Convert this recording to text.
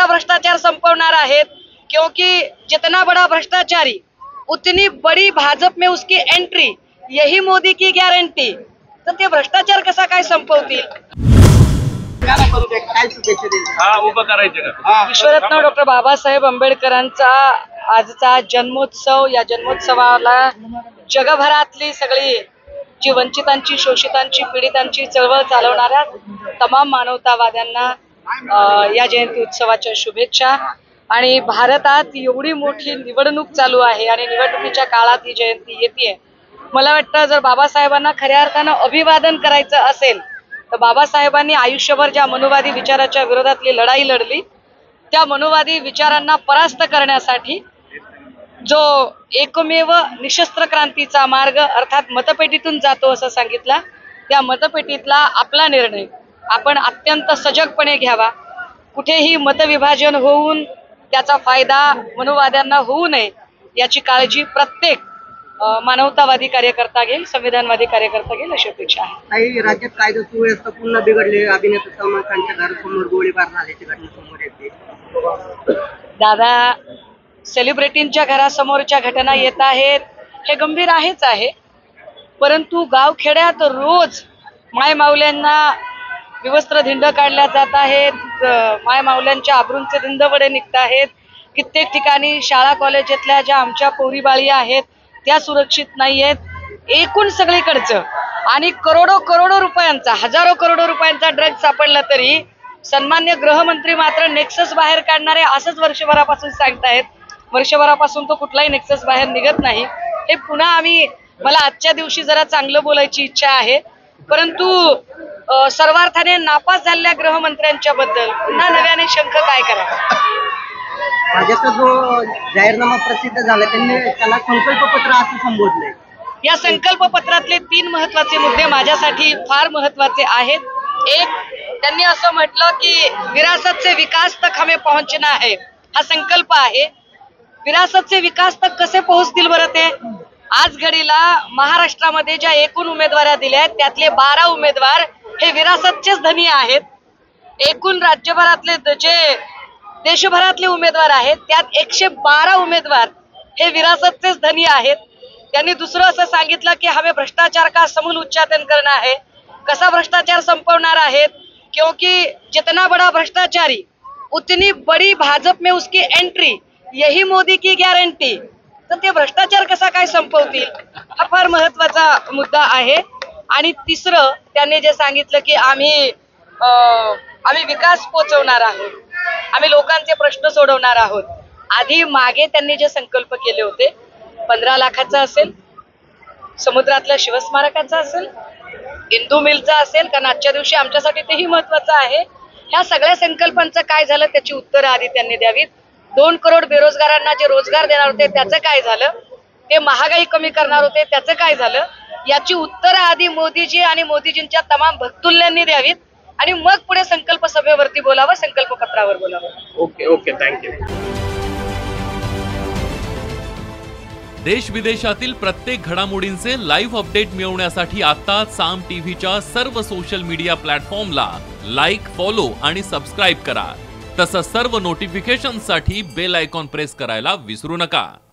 कसा भ्रष्टाचार संपवणार आहेत, क्योंकि जितना बड़ा भ्रष्टाचारी उतनी बड़ी भाजप में उसकी एंट्री, यही मोदी की गॅरंटी। तर ते भ्रष्टाचार कसा काय संपवतील? विश्वरत्न डॉक्टर बाबासाहेब आंबेडकरांचा आजचा जन्मोत्सव, या जन्मोत्सवाला जगभरातली सगळी जी वंचितांची, शोषितांची, पीडितांची चळवळ चालवणाऱ्या तमाम मानवतावाद्यांना या जयंती उत्सवाच्या शुभेच्छा। आणि भारतात एवढी मोठी निवडणूक चालू आहे आणि निवडणुकीच्या काळात ही जयंती येते। मला वाटतं जर बाबासाहेबांना खऱ्या अर्थानं अभिवादन करायचं असेल तर बाबासाहेबांनी आयुष्यभर ज्या मनोवादी विचाराच्या विरोधातली लढाई लढली, त्या मनोवादी विचारांना परास्त करण्यासाठी जो एकमेव निशस्त्र क्रांतीचा मार्ग अर्थात मतपेटीतून जातो असं सांगितलं, त्या मतपेटीतला आपला निर्णय आपण अत्यंत सजगपणे घ्यावा। कुठेही मतविभाजन होऊन त्याचा फायदा मनोवाद्यांना होऊ नये याची काळजी प्रत्येक मानवतावादी कार्यकर्ता घेईल, संविधानवादी कार्यकर्ता घेईल अशी अपेक्षा आहे। काही राज्यात कायदा सुव्यवस्था पुन्हा बिघडली, अभिनेता सलमान खानच्या घरासमोर गोळीबार झाल्याची घटना समोर येते। दादा, सेलिब्रिटींच्या घरासमोरच्या घटना येत आहेत हे गंभीर आहेच आहे, परंतु गावखेड्यात रोज माय माऊल्यांना विवस्त्र धिंड काढल्या जात आहेत, माय माऊल्यांच्या आबरूंचे धिंडवडे निघत आहेत। कित्येक ठिकाणी शाळा कॉलेजातल्या ज्या आमच्या पोरीबाळी आहेत त्या सुरक्षित नाहीयेत। एकूण सगळीकडचं आणि करोडो रुपयांचा, हजारो करोडो रुपयांचा ड्रग सापडला तरी सन्मान्य गृहमंत्री मात्र नेक्सस बाहेर काढणारे असंच वर्षभरापासून सांगतायत। वर्षभरापासून तो कुठलाही नेक्सस बाहेर निघत नाही। हे पुन्हा मला आजच्या दिवशी जरा चांगलं बोलायची इच्छा आहे, परंतु सर्वार्थाने नापास झालेल्या गृहमंत्र्यांच्या बद्दल पुन्हा नव्याने शंख काय करावा? भाजपचा जो जाहीरनामा प्रसिद्ध झाला त्याला संकल्पपत्र असं संबोधलंय। या संकल्पपत्रातले 3 महत्वाचे मुद्दे माझ्यासाठी फार महत्वाचे आहेत। एक, त्यांनी असं म्हटलं की विरासत से विकास तक हमें पहुंचना है, हा संकल्प आहे। विरासत से विकास तक कसे पोहोचतील बरं ते? आज घडीला महाराष्ट्रामध्ये ज्या एकूण उमेदवार दिल्या आहेत त्यातले 12 उमेदवार हे विरासतचेच धनी आहेत। एकूण राज्यभरातले जे देशभरातले उमेदवार आहेत त्यात 112 उमेदवार हे विरासतचेच धनी आहेत। त्यांनी दुसरं असं सांगितलं की हमें भ्रष्टाचार का समूल उच्चाटन करना है। कसा भ्रष्टाचार संपवणार आहेत, क्योंकि जितना बड़ा भ्रष्टाचारी उतनी बड़ी भाजप में उसकी एंट्री, यही मोदी की गॅरंटी। तर ते भ्रष्टाचार कसा काय संपवतील हा फार महत्वाचा मुद्दा आहे। आणि तिसरं त्यांनी जे सांगितलं की आम्ही विकास पोचवणार आहोत, आम्ही लोकांचे प्रश्न सोडवणार आहोत। आधी मागे त्यांनी जे संकल्प केले होते 15 लाखाचा असेल, समुद्रातल्या शिवस्मारकाचा असेल, इंदू मिलचा असेल, कारण आजच्या दिवशी आमच्यासाठी तेही महत्वाचं आहे। ह्या सगळ्या संकल्पांचं काय झालं त्याची उत्तरं आधी त्यांनी द्यावीत। 2 करोड बेरोजगारांना जे रोजगार देणार होते त्याचं काय झालं, ते महागाई कमी करणार होते त्याचं काय झालं, याची उत्तरं आधी मोदीजी आणि मोदीजींच्या तमाम भक्तुल्यांनी द्यावीत आणि मग पुढे संकल्प सभेवरती बोलावं, संकल्पपत्रावर बोलावं। Okay, thank you. देश विदेशातील प्रत्येक घडामोडींचे लाईव्ह अपडेट मिळवण्यासाठी आता साम टीव्हीच्या सर्व सोशल मीडिया प्लॅटफॉर्मला लाईक, फॉलो आणि सबस्क्राईब करा। तसंच सर्व नोटिफिकेशनसाठी बेल आयकॉन प्रेस करायला विसरू नका।